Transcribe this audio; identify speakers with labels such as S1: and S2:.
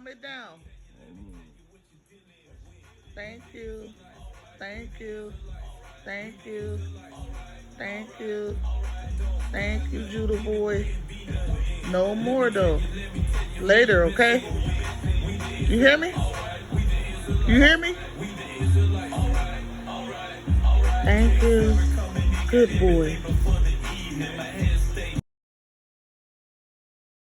S1: calm it down. Thank you. Thank you. Thank you. Thank you. Thank you, Judah boy. No more though. Later, okay? You hear me? You hear me? Thank you. Good boy.